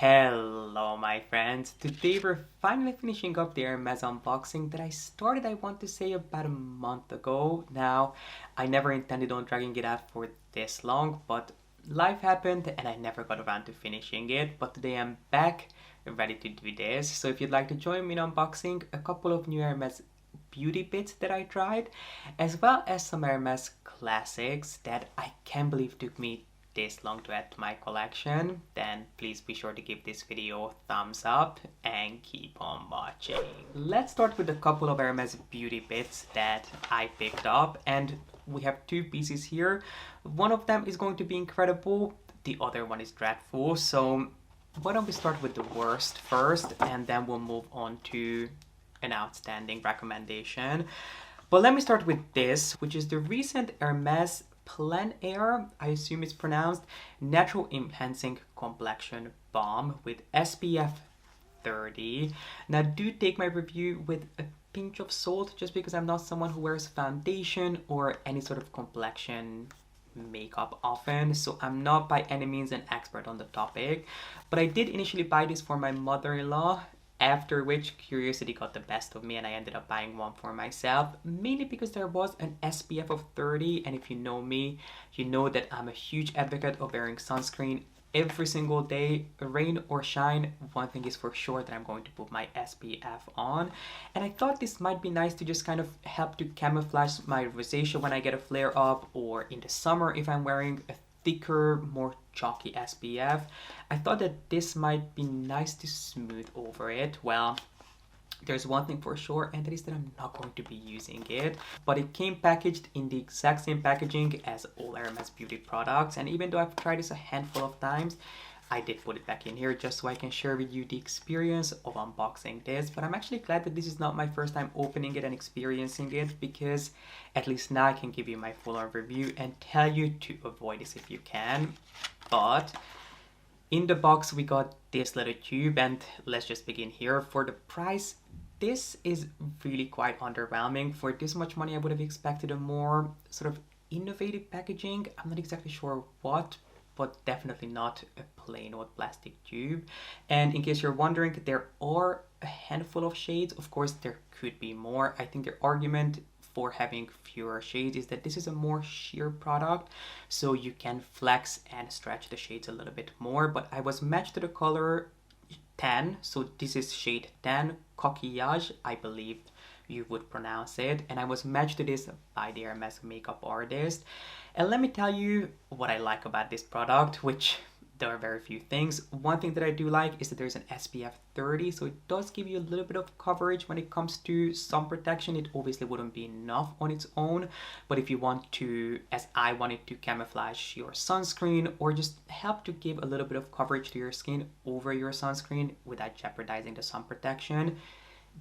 Hello my friends, today we're finally finishing up the Hermes unboxing that I started, I want to say, about a month ago. Now, I never intended on dragging it out for this long, but life happened and I never got around to finishing it. But today I'm back, ready to do this. So if you'd like to join me in unboxing a couple of new Hermes beauty bits that I tried, as well as some Hermes classics that I can't believe took me this long to add to my collection, then please be sure to give this video a thumbs up and keep on watching. Let's start with a couple of Hermes beauty bits that I picked up, and we have two pieces here. One of them is going to be incredible, the other one is dreadful, so why don't we start with the worst first and then we'll move on to an outstanding recommendation. But let me start with this, which is the recent Hermes Plein Air, I assume it's pronounced, Natural Enhancing Complexion Balm with SPF 30. Now do take my review with a pinch of salt, just because I'm not someone who wears foundation or any sort of complexion makeup often, so I'm not by any means an expert on the topic. But I did initially buy this for my mother-in-law, after which curiosity got the best of me and I ended up buying one for myself, mainly because there was an SPF of 30, and if you know me, you know that I'm a huge advocate of wearing sunscreen every single day, rain or shine. One thing is for sure, that I'm going to put my SPF on, and I thought this might be nice to just kind of help to camouflage my rosacea when I get a flare up, or in the summer if I'm wearing a thicker, more chalky SPF. I thought that this might be nice to smooth over it. Well, there's one thing for sure, and that is that I'm not going to be using it. But it came packaged in the exact same packaging as all Hermes beauty products, and even though I've tried this a handful of times, I did put it back in here just so I can share with you the experience of unboxing this. But I'm actually glad that this is not my first time opening it and experiencing it, because at least now I can give you my full-on review and tell you to avoid this if you can. But in the box we got this little tube, and let's just begin here. For the price, this is really quite underwhelming. For this much money I would have expected a more sort of innovative packaging. I'm not exactly sure what, but definitely not a plain old plastic tube. And in case you're wondering, there are a handful of shades. Of course, there could be more. I think the argument for having fewer shades is that this is a more sheer product, so you can flex and stretch the shades a little bit more. But I was matched to the color 10, so this is shade 10, Coquillage, I believe you would pronounce it, and I was matched to this by the Hermes makeup artist. And let me tell you what I like about this product, which there are very few things. One thing that I do like is that there's an SPF 30, so it does give you a little bit of coverage when it comes to sun protection. It obviously wouldn't be enough on its own, but if you want to, as I wanted to, camouflage your sunscreen or just help to give a little bit of coverage to your skin over your sunscreen without jeopardizing the sun protection,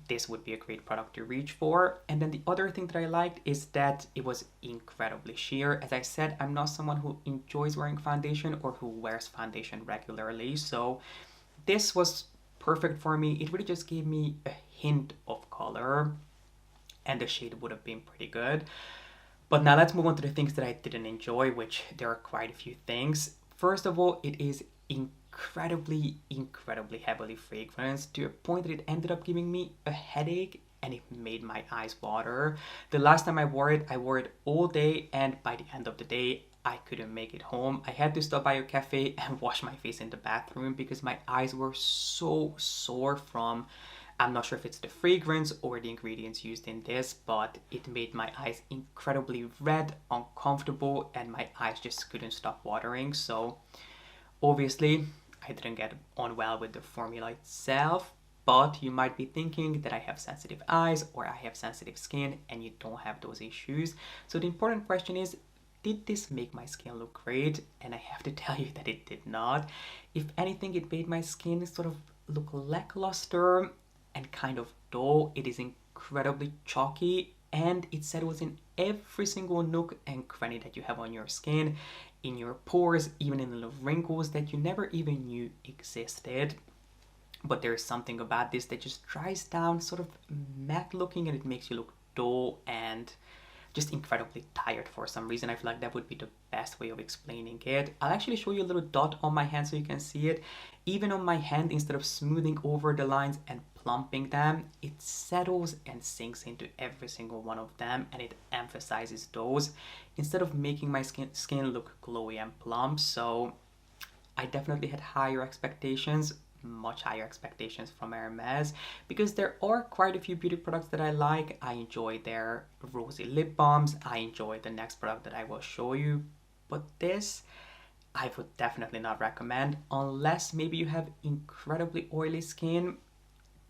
this would be a great product to reach for. And then the other thing that I liked is that it was incredibly sheer. As I said, I'm not someone who enjoys wearing foundation or who wears foundation regularly, so this was perfect for me. It really just gave me a hint of color, and the shade would have been pretty good. But now let's move on to the things that I didn't enjoy, which there are quite a few things. First of all, it is incredibly heavily fragranced, to a point that it ended up giving me a headache and it made my eyes water. The last time I wore it all day, and by the end of the day I couldn't make it home. I had to stop by a cafe and wash my face in the bathroom because my eyes were so sore from, I'm not sure if it's the fragrance or the ingredients used in this, but it made my eyes incredibly red, uncomfortable, and my eyes just couldn't stop watering. So obviously I didn't get on well with the formula itself, but you might be thinking that I have sensitive eyes or I have sensitive skin, and you don't have those issues. So the important question is, did this make my skin look great? And I have to tell you that it did not. If anything, it made my skin sort of look lackluster and kind of dull. It is incredibly chalky, and it settles in every single nook and cranny that you have on your skin, in your pores, even in little wrinkles that you never even knew existed. But there's something about this that just dries down, sort of matte looking, and it makes you look dull and just incredibly tired for some reason. I feel like that would be the best way of explaining it. I'll actually show you a little dot on my hand so you can see it. Even on my hand, instead of smoothing over the lines and plumping them, it settles and sinks into every single one of them, and it emphasizes those instead of making my skin look glowy and plump. So I definitely had higher expectations, much higher expectations from Hermes, because there are quite a few beauty products that I like. I enjoy their rosy lip balms. I enjoy the next product that I will show you. But this, I would definitely not recommend unless maybe you have incredibly oily skin.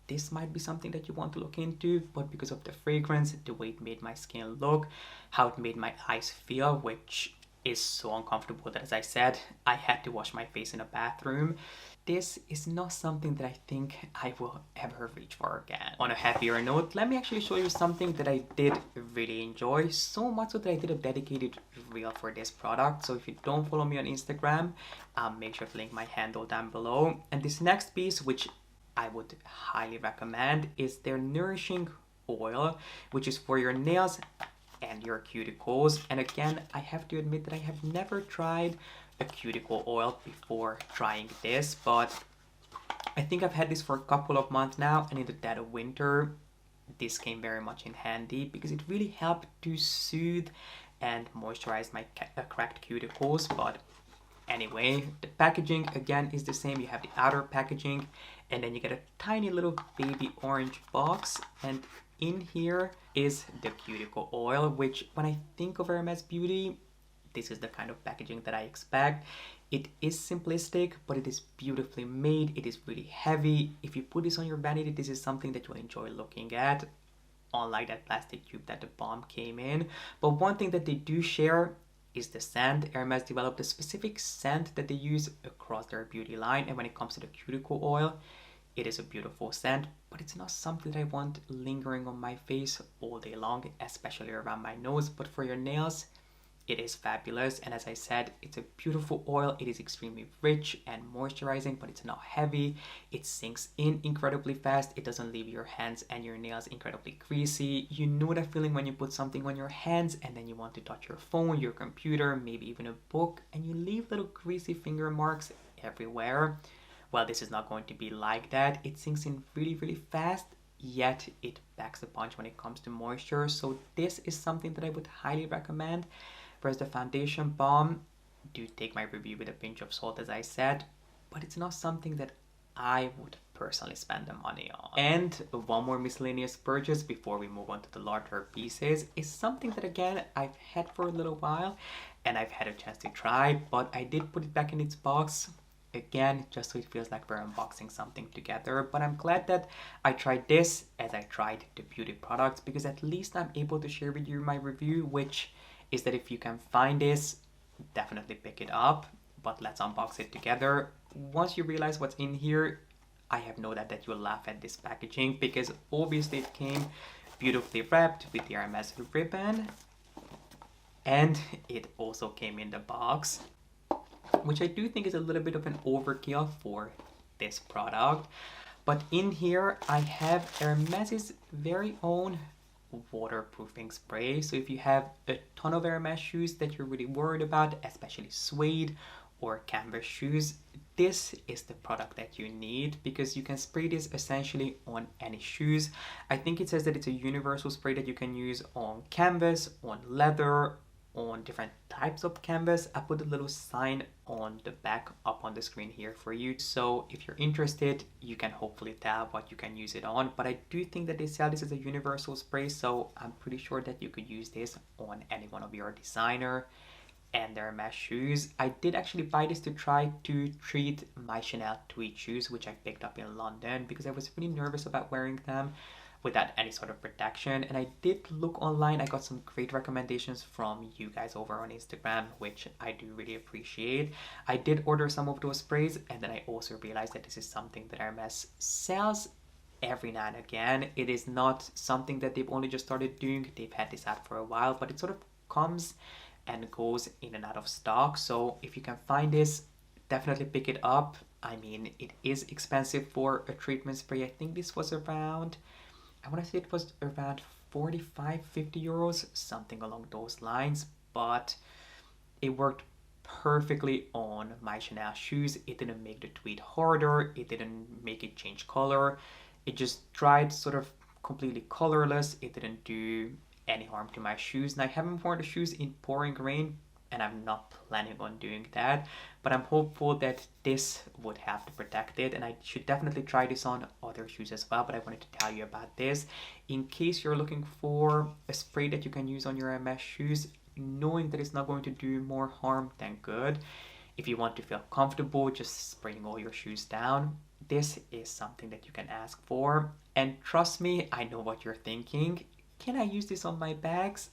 This might be something that you want to look into, but because of the fragrance, the way it made my skin look, how it made my eyes feel, which is so uncomfortable that, as I said, I had to wash my face in a bathroom. This is not something that I think I will ever reach for again. On a happier note, let me actually show you something that I did really enjoy, so much so that I did a dedicated reel for this product. So if you don't follow me on Instagram, make sure to link my handle down below. And this next piece, which I would highly recommend, is their nourishing oil, which is for your nails and your cuticles. And again, I have to admit that I have never tried a cuticle oil before trying this, but I think I've had this for a couple of months now, and in the dead of winter this came very much in handy because it really helped to soothe and moisturize my cracked cuticles. But anyway, the packaging again is the same. You have the outer packaging, and then you get a tiny little baby orange box, and in here is the cuticle oil, which when I think of Hermes Beauty, this is the kind of packaging that I expect. It is simplistic, but it is beautifully made. It is really heavy. If you put this on your vanity, this is something that you'll enjoy looking at, unlike that plastic tube that the bomb came in. But one thing that they do share is the scent. Hermes developed a specific scent that they use across their beauty line, and when it comes to the cuticle oil, it is a beautiful scent, but it's not something that I want lingering on my face all day long, especially around my nose. But for your nails, it is fabulous. And as I said, it's a beautiful oil. It is extremely rich and moisturizing, but it's not heavy. It sinks in incredibly fast. It doesn't leave your hands and your nails incredibly greasy. You know that feeling when you put something on your hands and then you want to touch your phone, your computer, maybe even a book, and you leave little greasy finger marks everywhere. Well, this is not going to be like that. It sinks in really, really fast, yet it packs a punch when it comes to moisture. So this is something that I would highly recommend. Whereas the foundation balm, do take my review with a pinch of salt, as I said, but it's not something that I would personally spend the money on. And one more miscellaneous purchase before we move on to the larger pieces is something that again I've had for a little while and I've had a chance to try, but I did put it back in its box again just so it feels like we're unboxing something together. But I'm glad that I tried this as I tried the beauty products, because at least I'm able to share with you my review, which is that if you can find this, definitely pick it up. But let's unbox it together. Once you realize what's in here, I have no doubt that you'll laugh at this packaging, because obviously it came beautifully wrapped with the Hermes ribbon, and it also came in the box, which I do think is a little bit of an overkill for this product. But in here I have Hermes's very own waterproofing spray. So if you have a ton of Hermes shoes that you're really worried about, especially suede or canvas shoes, this is the product that you need, because you can spray this essentially on any shoes. I think it says that it's a universal spray that you can use on canvas, on leather, on different types of canvas. I put a little sign on the back up on the screen here for you, so if you're interested you can hopefully tell what you can use it on. But I do think that they sell this as a universal spray, so I'm pretty sure that you could use this on any one of your designer and their mesh shoes. I did actually buy this to try to treat my Chanel tweed shoes, which I picked up in London, because I was really nervous about wearing them without any sort of protection. And I did look online. I got some great recommendations from you guys over on Instagram, which I do really appreciate. I did order some of those sprays, and then I also realized that this is something that Hermes sells every now and again. It is not something that they've only just started doing. They've had this out for a while, but it sort of comes and goes in and out of stock. So if you can find this, definitely pick it up. I mean, it is expensive for a treatment spray. I think this was around, I want to say it was around €45-50, something along those lines, but it worked perfectly on my Chanel shoes. It didn't make the tweed harder, it didn't make it change color. It just dried sort of completely colorless. It didn't do any harm to my shoes. And I haven't worn the shoes in pouring rain, and I'm not planning on doing that. But I'm hopeful that this would have to protect it, and I should definitely try this on other shoes as well. But I wanted to tell you about this in case you're looking for a spray that you can use on your Hermes shoes, knowing that it's not going to do more harm than good. If you want to feel comfortable just spraying all your shoes down, this is something that you can ask for. And trust me, I know what you're thinking. Can I use this on my bags?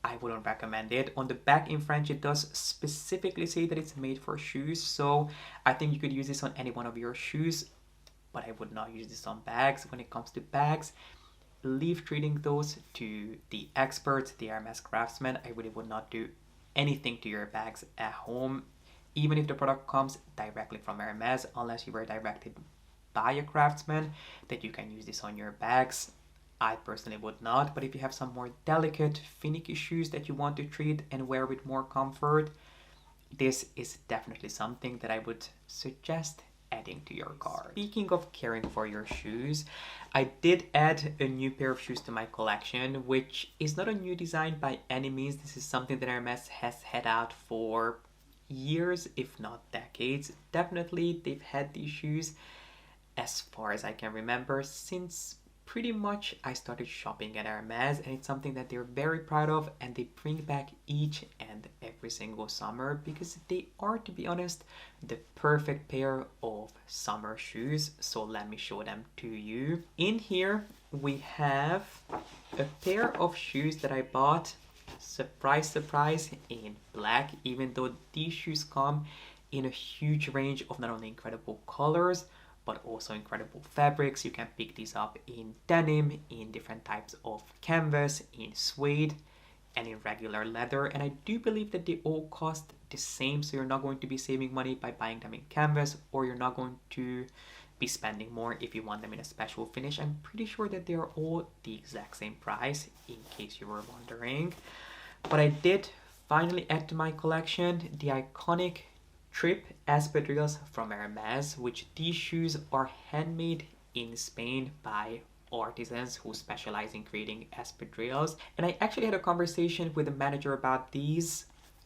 I wouldn't recommend it. On the back in French, it does specifically say that it's made for shoes, so I think you could use this on any one of your shoes, but I would not use this on bags. When it comes to bags, leave treating those to the experts, the Hermes craftsmen. I really would not do anything to your bags at home, even if the product comes directly from Hermes, unless you were directed by a craftsman that you can use this on your bags. I personally would not, but if you have some more delicate, finicky shoes that you want to treat and wear with more comfort, this is definitely something that I would suggest adding to your cart. Speaking of caring for your shoes, I did add a new pair of shoes to my collection, which is not a new design by any means. This is something that Hermes has had out for years, if not decades. Definitely, they've had these shoes as far as I can remember since pretty much I started shopping at Hermes, and it's something that they're very proud of and they bring back each and every single summer because they are, to be honest, the perfect pair of summer shoes. So let me show them to you. In here we have a pair of shoes that I bought, surprise surprise, in black, even though these shoes come in a huge range of not only incredible colors but also incredible fabrics. You can pick these up in denim, in different types of canvas, in suede, and in regular leather. And I do believe that they all cost the same, so you're not going to be saving money by buying them in canvas, or you're not going to be spending more if you want them in a special finish. I'm pretty sure that they are all the exact same price, in case you were wondering. But I did finally add to my collection the iconic Trip espadrilles from Hermes, which these shoes are handmade in Spain by artisans who specialize in creating espadrilles. And I actually had a conversation with the manager about these,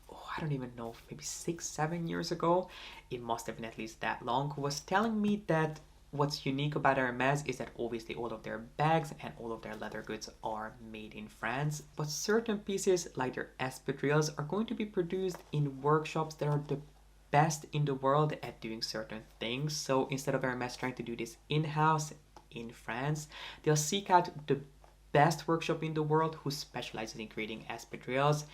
I don't even know, maybe 6-7 years ago. It must have been at least that long. Who was telling me that what's unique about Hermes is that obviously all of their bags and all of their leather goods are made in France, but certain pieces like their espadrilles are going to be produced in workshops that are the best in the world at doing certain things. So instead of Hermes trying to do this in-house in France, they'll seek out the best workshop in the world who specializes in creating espadrilles,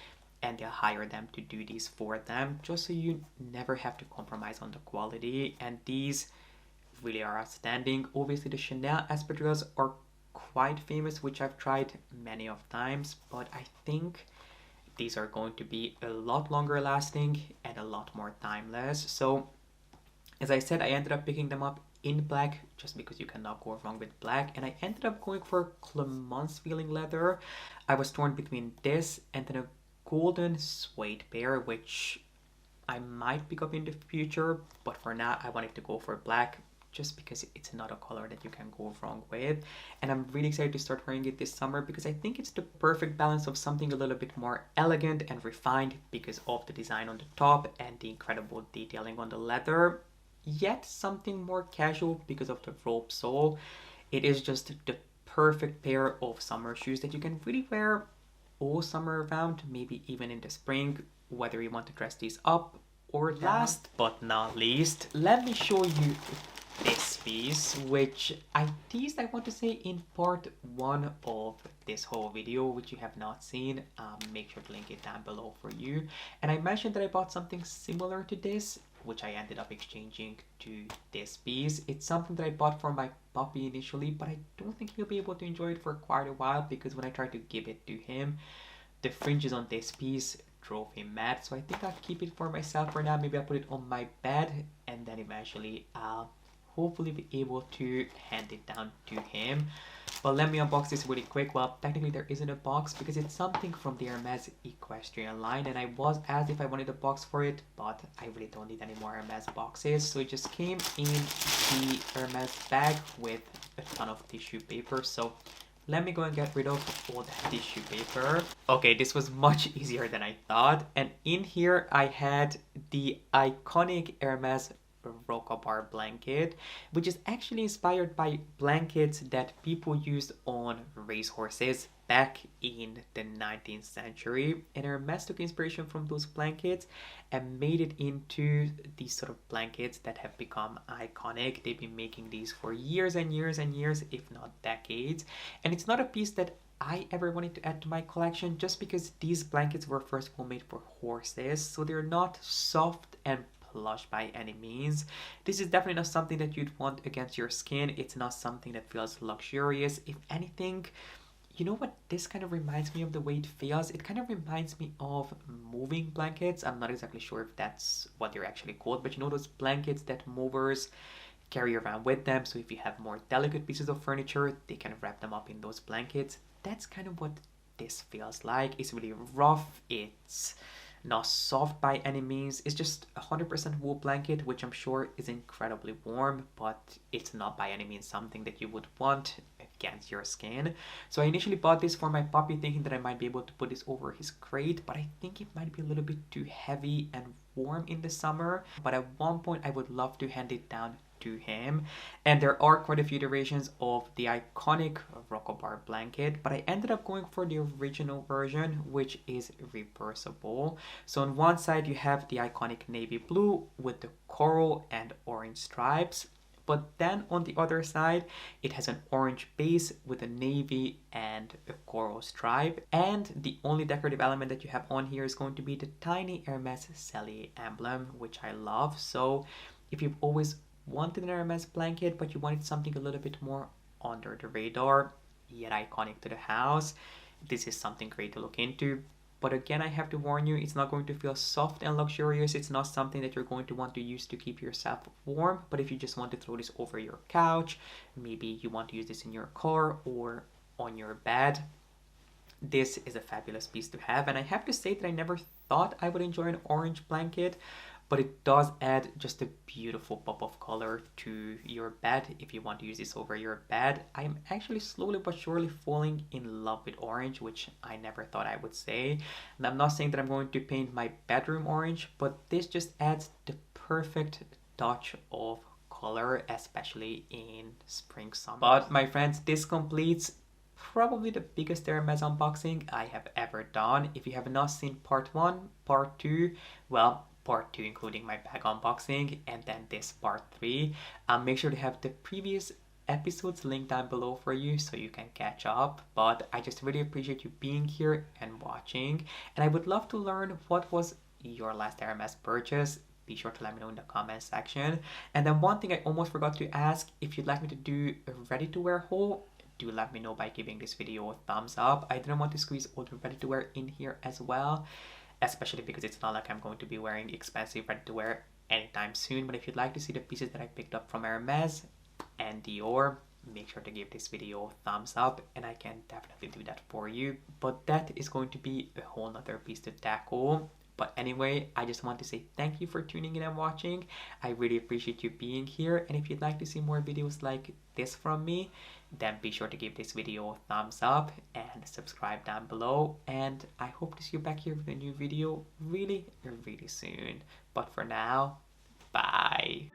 and they'll hire them to do these for them, just so you never have to compromise on the quality. And these really are outstanding. Obviously the Chanel espadrilles are quite famous, which I've tried many of times, but I think these are going to be a lot longer lasting and a lot more timeless. So as I said, I ended up picking them up in black just because you cannot go wrong with black, and I ended up going for Clemence feeling leather. I was torn between this and then a golden suede pair, which I might pick up in the future, but for now I wanted to go for black just because it's not a color that you can go wrong with. And I'm really excited to start wearing it this summer because I think it's the perfect balance of something a little bit more elegant and refined because of the design on the top and the incredible detailing on the leather, yet something more casual because of the rope sole. It is just the perfect pair of summer shoes that you can really wear all summer around, maybe even in the spring, whether you want to dress these up or down. Last but not least, let me show you this piece, which I teased, I want to say, in part 1 of this whole video, which you have not seen. Make sure to link it down below for you. And I mentioned that I bought something similar to this, which I ended up exchanging to this piece. It's something that I bought for my puppy initially, but I don't think he'll be able to enjoy it for quite a while because when I tried to give it to him, the fringes on this piece drove him mad. So I think I'll keep it for myself for now. Maybe I'll put it on my bed and then eventually I'll hopefully be able to hand it down to him. But let me unbox this really quick. Well, technically there isn't a box because it's something from the Hermes equestrian line, and I was asked if I wanted a box for it, but I really don't need any more Hermes boxes. So it just came in the Hermes bag with a ton of tissue paper. So let me go and get rid of all that tissue paper. Okay, this was much easier than I thought. And in here I had the iconic Hermes Rokabar blanket, which is actually inspired by blankets that people used on racehorses back in the 19th century. And Hermes took inspiration from those blankets and made it into these sort of blankets that have become iconic. They've been making these for years and years and years, if not decades. And it's not a piece that I ever wanted to add to my collection just because these blankets were first of all made for horses, so they're not soft and plush by any means. This is definitely not something that you'd want against your skin. It's not something that feels luxurious. If anything, you know what this kind of reminds me of the way it feels? It kind of reminds me of moving blankets. I'm not exactly sure if that's what they're actually called, but you know those blankets that movers carry around with them. So if you have more delicate pieces of furniture, they can wrap them up in those blankets. That's kind of what this feels like. It's really rough. It's not soft by any means. It's just 100% wool blanket, which I'm sure is incredibly warm, but it's not by any means something that you would want against your skin. So I initially bought this for my puppy thinking that I might be able to put this over his crate, but I think it might be a little bit too heavy and warm in the summer. But at one point I would love to hand it down to him, and there are quite a few iterations of the iconic Rokabar blanket, but I ended up going for the original version, which is reversible. So on one side you have the iconic navy blue with the coral and orange stripes, but then on the other side it has an orange base with a navy and a coral stripe, and the only decorative element that you have on here is going to be the tiny Hermes Cellier emblem, which I love. So if you've always wanted an Hermes blanket but you wanted something a little bit more under the radar yet iconic to the house, this is something great to look into. But again, I have to warn you, it's not going to feel soft and luxurious. It's not something that you're going to want to use to keep yourself warm. But if you just want to throw this over your couch, maybe you want to use this in your car or on your bed, this is a fabulous piece to have. And I have to say that I never thought I would enjoy an orange blanket, but it does add just a beautiful pop of color to your bed if you want to use this over your bed. I'm actually slowly but surely falling in love with orange, which I never thought I would say. And I'm not saying that I'm going to paint my bedroom orange, but this just adds the perfect touch of color, especially in spring, summer. But my friends, this completes probably the biggest Hermes unboxing I have ever done. If you have not seen part 1, part 2, well, part 2 including my bag unboxing, and then this part 3, make sure to have the previous episodes linked down below for you so you can catch up. But I just really appreciate you being here and watching, and I would love to learn what was your last Hermes purchase. Be sure to let me know in the comment section. And then one thing I almost forgot to ask, if you'd like me to do a ready to wear haul, do let me know by giving this video a thumbs up. I didn't want to squeeze all the ready to wear in here as well, especially because it's not like I'm going to be wearing expensive ready to wear anytime soon. But if you'd like to see the pieces that I picked up from Hermes and Dior, make sure to give this video a thumbs up and I can definitely do that for you. But that is going to be a whole nother piece to tackle. But anyway, I just want to say thank you for tuning in and watching. I really appreciate you being here. And if you'd like to see more videos like this from me, then be sure to give this video a thumbs up and subscribe down below. And I hope to see you back here with a new video really, really soon. But for now, bye.